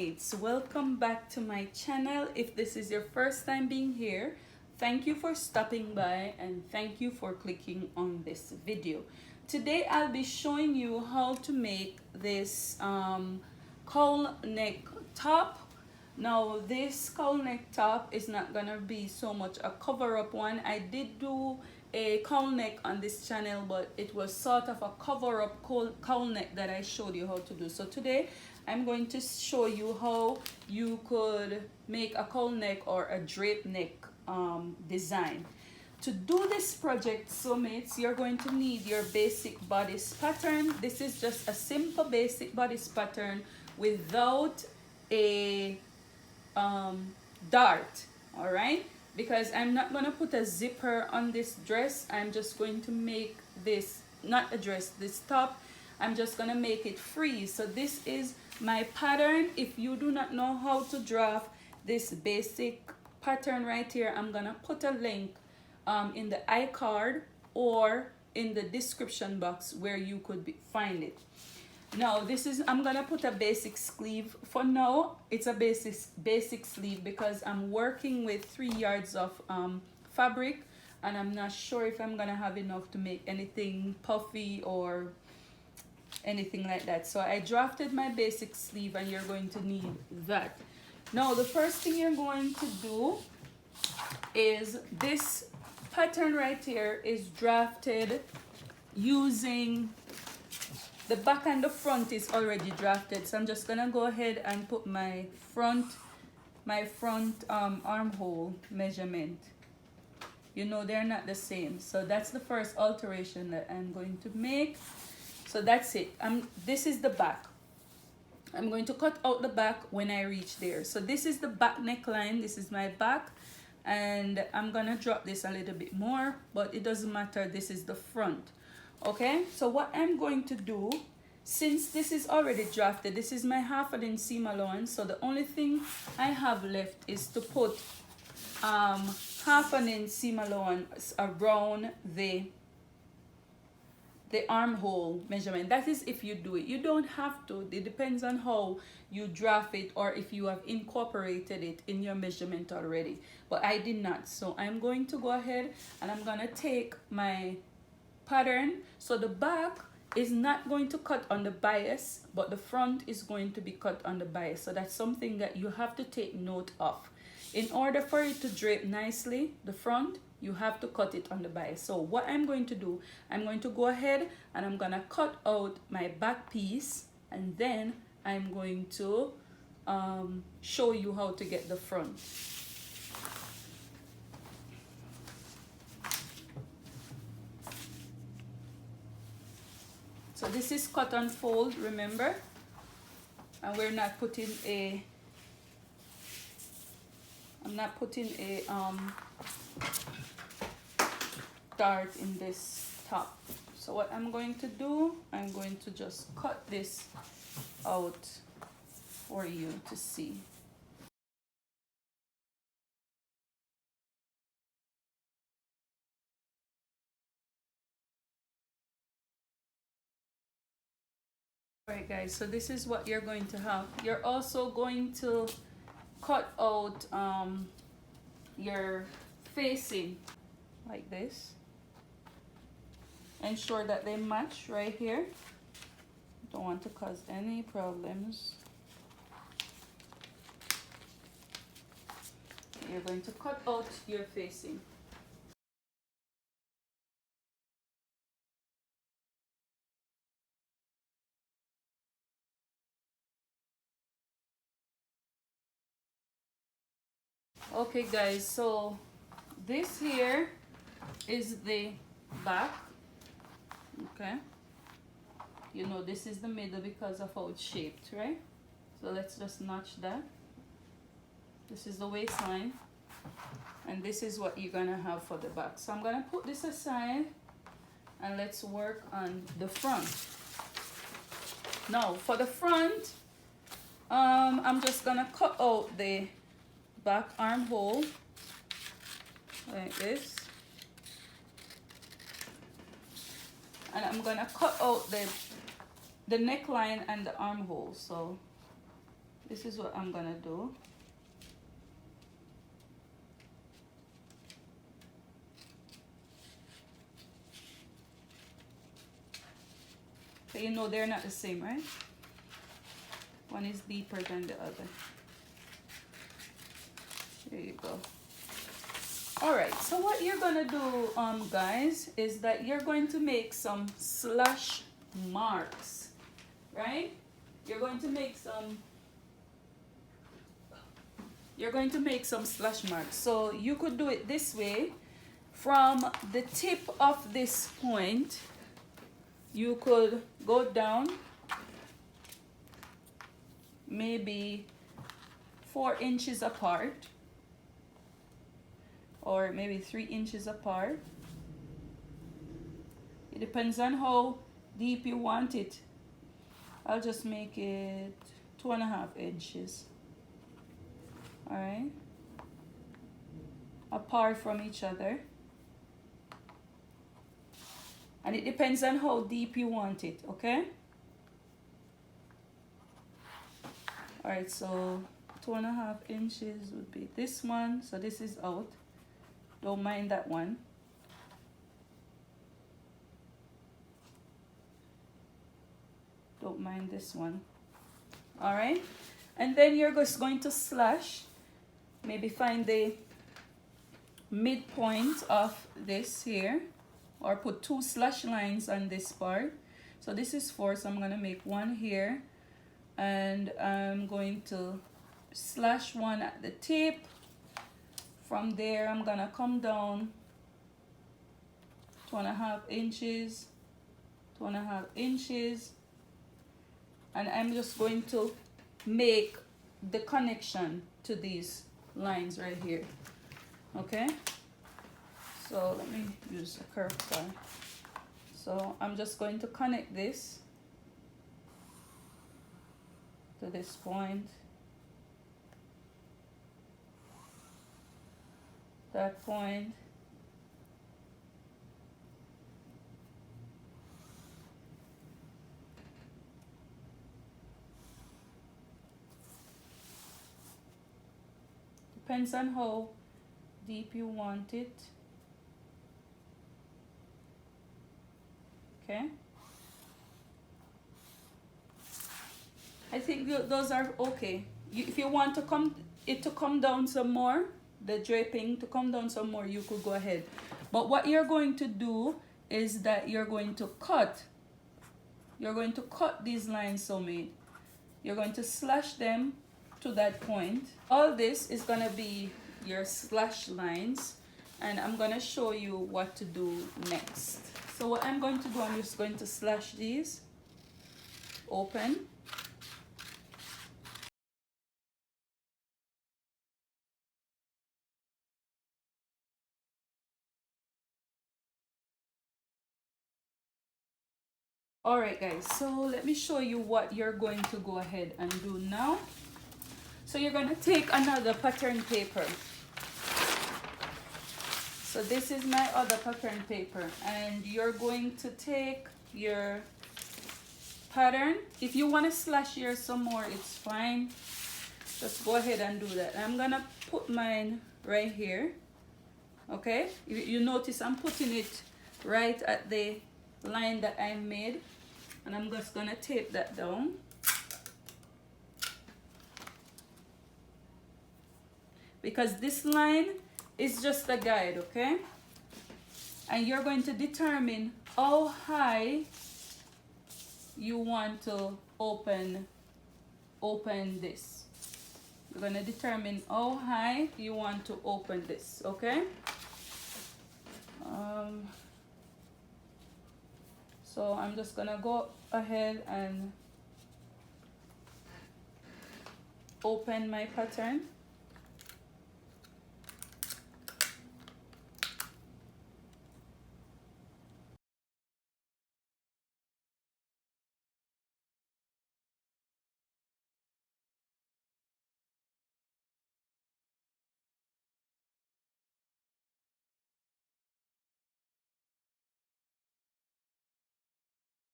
mates, welcome back to my channel. If this is your first time being here, thank you for stopping by and thank you for clicking on this video. Today I'll be showing you how to make this cowl neck top. Now this cowl neck top is not gonna be so much a cover-up one. I did do a cowl neck on this channel, but it was sort of a cover-up cowl neck that I showed you how to do. So today I'm going to show you how you could make a cowl neck or a drape neck design. To do this project, so mates, you're going to need your basic bodice pattern. This is just a simple basic bodice pattern without a dart, all right? Because I'm not gonna put a zipper on this dress. I'm just going to make this, not a dress, this top, I'm just gonna make it free. So this is my pattern. If you do not know how to draft this basic pattern right here, I'm gonna put a link in the iCard or in the description box where you could find it. Now this is, I'm gonna put a basic sleeve for now. It's a basic sleeve because I'm working with 3 yards of fabric and I'm not sure if I'm gonna have enough to make anything puffy or anything like that. So I drafted my basic sleeve and you're going to need that. Now the first thing you're going to do is this pattern right here is drafted using the back and the front is already drafted. So I'm just gonna go ahead and put my front armhole measurement. You know, they're not the same. So that's the first alteration that I'm going to make. So that's it. This is the back. I'm going to cut out the back when I reach there. So this is the back neckline. This is my back. And I'm gonna drop this a little bit more, but it doesn't matter. This is the front. Okay, so what I'm going to do, since this is already drafted, this is my 1/2 inch seam allowance. So the only thing I have left is to put 1/2 inch seam allowance around the armhole measurement. That is if you do it. You don't have to. It depends on how you draft it or if you have incorporated it in your measurement already. But I did not. So I'm going to go ahead and I'm gonna take my pattern. So the back is not going to cut on the bias, but the front is going to be cut on the bias. So that's something that you have to take note of. In order for it to drape nicely, the front, you have to cut it on the bias. So what I'm going to do, I'm going to go ahead and I'm gonna cut out my back piece and then I'm going to show you how to get the front. So this is cut and fold, remember? And we're not putting a, I'm not putting a dart in this top. So what I'm going to do, I'm going to just cut this out for you to see. Alright guys, so this is what you're going to have. You're also going to cut out your facing like this. Ensure that they match right here. Don't want to cause any problems. You're going to cut out your facing. Okay guys, so this here is the back. Okay, you know this is the middle because of how it's shaped, right? So let's just notch that. This is the waistline and this is what you're gonna have for the back. So I'm gonna put this aside and let's work on the front. Now for the front, I'm just gonna cut out the back armhole like this, and I'm gonna cut out the neckline and the armhole. So This is what I'm gonna do. So you know they're not the same, right? One is deeper than the other. There you go. All right, so what you're gonna do, guys, is that you're going to make some slash marks, right? You're going to make some slash marks. So you could do it this way. From the tip of this point, you could go down maybe 4 inches apart, or maybe 3 inches apart. It depends on how deep you want it. I'll just make it 2.5 inches. All right, apart from each other. And it depends on how deep you want it, okay? All right, so 2.5 inches would be this one. So this is out. Don't mind that one. Don't mind this one. All right, and then you're just going to slash. Maybe find the midpoint of this here, or put 2 slash lines on this part. So this is 4, so I'm gonna make 1 here, and I'm going to slash 1 at the tip. From there I'm gonna come down 2.5 inches, 2.5 inches, and I'm just going to make the connection to these lines right here. Okay, so let me use a curved bar. So I'm just going to connect this to this point, that point, depends on how deep you want it. Okay, I think those are okay. If you want to come down some more, the draping to come down some more, you could go ahead. But what you're going to do is that you're going to cut these lines so made. You're going to slash them to that point. All this is going to be your slash lines, and I'm going to show you what to do next. So what I'm going to do, I'm just going to slash these open. All right, guys, so let me show you what you're going to go ahead and do now. So you're going to take another pattern paper. So this is my other pattern paper, and you're going to take your pattern. If you want to slash here some more, it's fine. Just go ahead and do that. I'm gonna put mine right here. Okay, you notice I'm putting it right at the line that I made, and I'm just gonna tape that down. Because this line is just a guide, okay? And you're going to determine how high you want to open this. You're going to determine how high you want to open this, okay? So I'm just going to go ahead and open my pattern.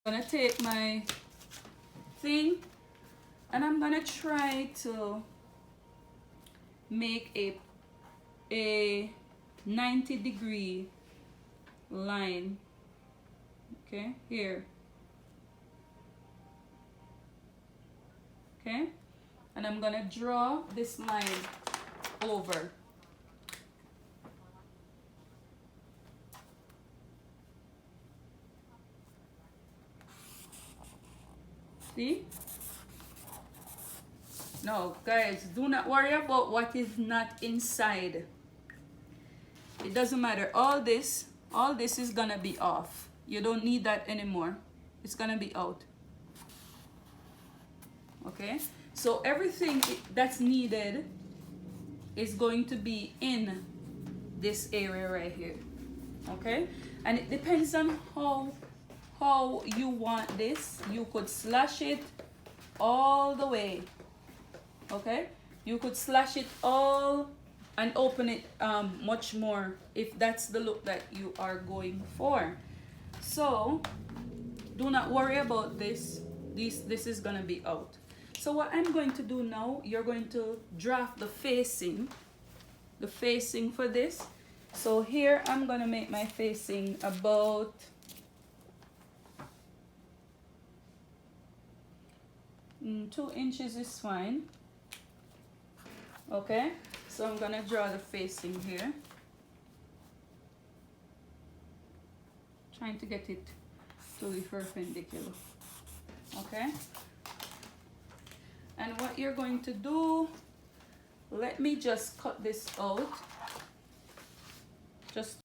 I'm gonna take my thing And I'm gonna try to make a 90-degree line, okay, here, okay, and I'm gonna draw this line over. See? No, guys, do not worry about what is not inside. It doesn't matter. All this is gonna be off. You don't need that anymore. It's gonna be out. Okay? So everything that's needed is going to be in this area right here. Okay? And it depends on how you want this. You could slash it all the way. Okay, you could slash it all and open it much more if that's the look that you are going for. So do not worry about this. This is gonna be out. So what I'm going to do now, you're going to draft the facing for this. So here I'm gonna make my facing about 2 inches is fine. Okay, so I'm gonna draw the facing here, trying to get it to be perpendicular. Okay, and what you're going to do, let me just cut this out, just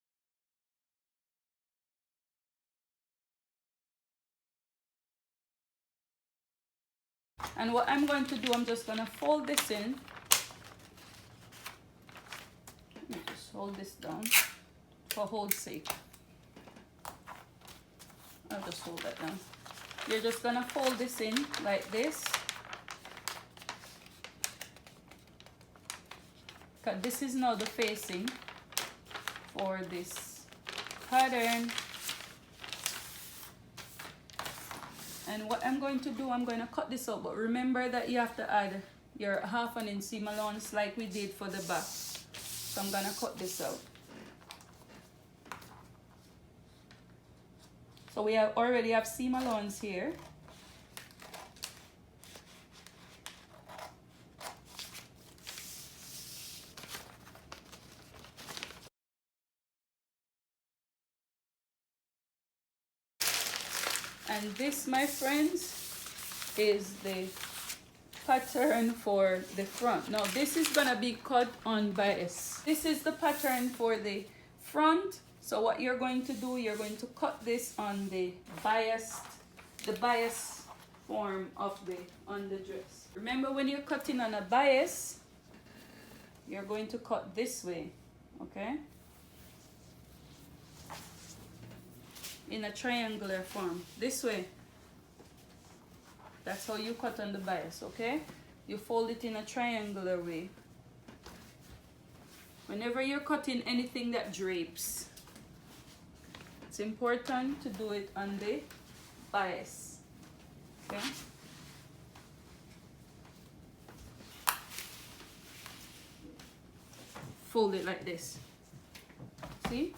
and what I'm going to do, I'm just gonna fold this in. Let me just hold this down for hold sake. I'll just hold that down. You're just gonna fold this in like this. Because this is now the facing for this pattern. And what I'm going to do, I'm going to cut this out. But remember that you have to add your 1/2 inch seam allowance like we did for the back. So I'm gonna cut this out. So we already have seam allowance here. And this, my friends, is the pattern for the front. Now this is gonna be cut on bias. This is the pattern for the front. So what you're going to do, you're going to cut this on the bias form of on the dress. Remember, when you're cutting on a bias, you're going to cut this way, okay? In a triangular form, this way. That's how you cut on the bias, okay? You fold it in a triangular way. Whenever you're cutting anything that drapes, it's important to do it on the bias, okay? Fold it like this, see?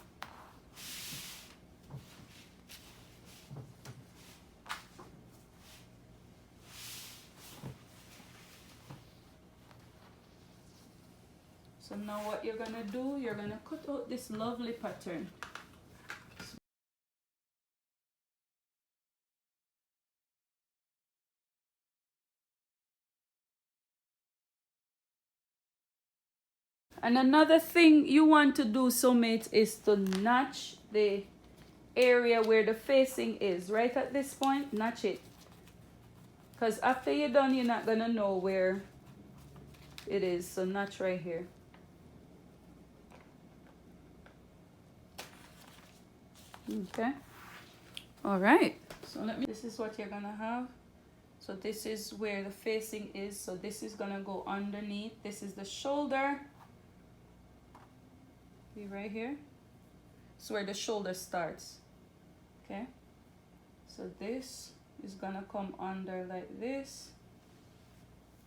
So now what you're gonna do, you're gonna cut out this lovely pattern. And another thing you want to do, soulmates, is to notch the area where the facing is. Right at this point, notch it. Because after you're done, you're not gonna know where it is. So notch right here. Okay, all right, so this is what you're gonna have. So this is where the facing is, so this is gonna go underneath. This is the shoulder, be right here. It's where the shoulder starts, okay? So this is gonna come under like this,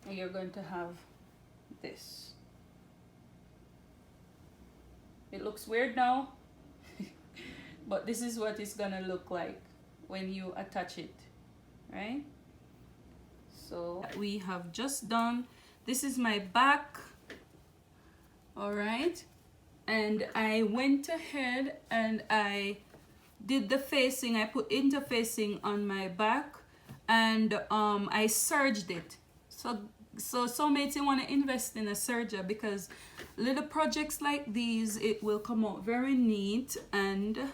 And you're going to have this. It looks weird now, but this is what it's gonna look like when you attach it, right? So we have just done, this is my back, all right? And I went ahead and I did the facing, I put interfacing on my back, and I serged it. So mates, you want to invest in a serger, because little projects like these, it will come out very neat and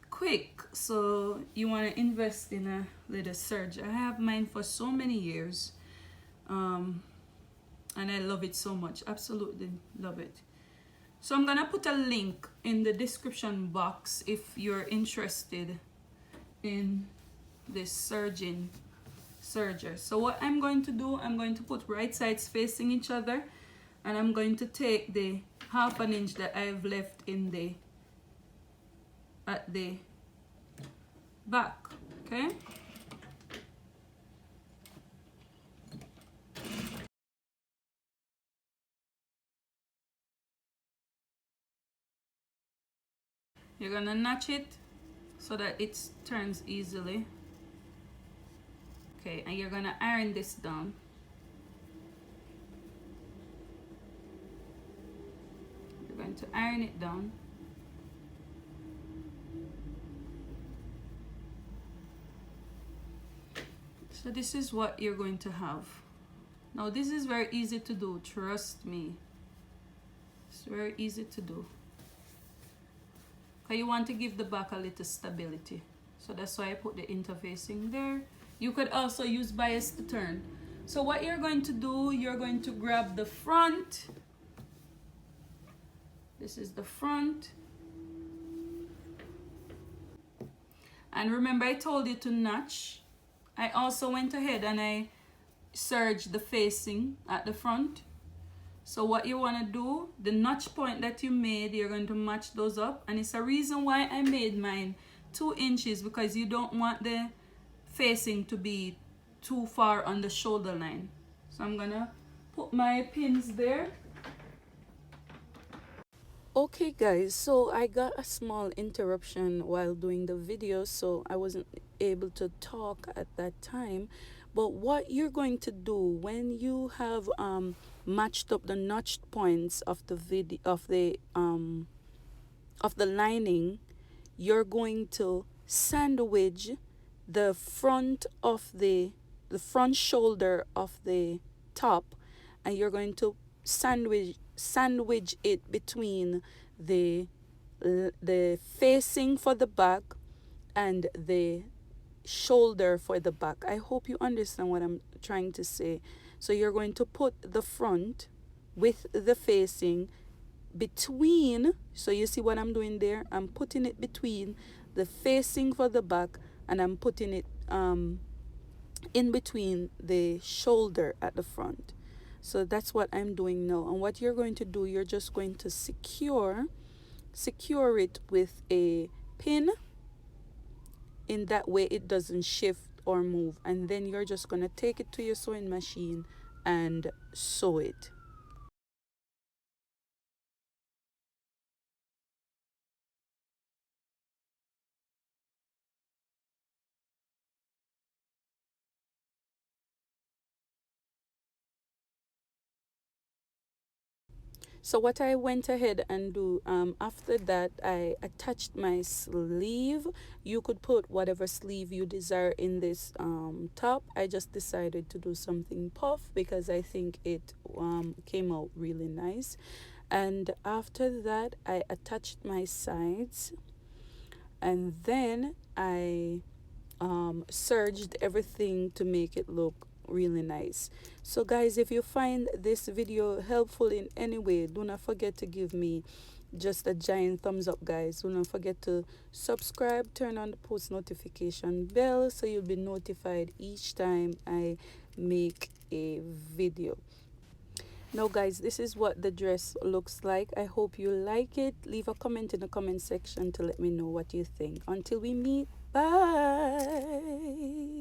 quick. So you want to invest in a little serger. I have mine for so many years, and I love it so much. Absolutely love it. So I'm gonna put a link in the description box if you're interested in this serger. So what I'm going to do, I'm going to put right sides facing each other, and I'm going to take the 1/2 inch that I've left in the at the back, okay? You're gonna notch it so that it turns easily. Okay, and you're gonna iron this down. You're going to iron it down. So this is what you're going to have. Now this is very easy to do, trust me. It's very easy to do. Because you want to give the back a little stability. So that's why I put the interfacing there. You could also use bias to turn. So what you're going to do, you're going to grab the front. This is the front. And remember, I told you to notch. I also went ahead and I serged the facing at the front. So what you want to do, the notch point that you made, you're going to match those up. And it's a reason why I made mine 2 inches, because you don't want the facing to be too far on the shoulder line. So I'm gonna put my pins there. Okay guys, so I got a small interruption while doing the video, so I wasn't able to talk at that time. But what you're going to do when you have matched up the notched points of the lining, you're going to sandwich the front of the front shoulder of the top, and you're going to sandwich it between the facing for the back and the shoulder for the back. I hope you understand what I'm trying to say. So you're going to put the front with the facing between, so you see what I'm doing there? I'm putting it between the facing for the back, and I'm putting it in between the shoulder at the front. So that's what I'm doing now. And what you're going to do, you're just going to secure it with a pin. In that way it doesn't shift or move. And then you're just going to take it to your sewing machine and sew it. So what I went ahead and do, after that, I attached my sleeve. You could put whatever sleeve you desire in this top. I just decided to do something puff because I think it came out really nice. And after that, I attached my sides, and then I serged everything to make it look really nice. So guys, if you find this video helpful in any way, do not forget to give me just a giant thumbs up, guys. Do not forget to subscribe, turn on the post notification bell so you'll be notified each time I make a video. Now guys, this is what the dress looks like. I hope you like it. Leave a comment in the comment section to let me know what you think. Until we meet, bye.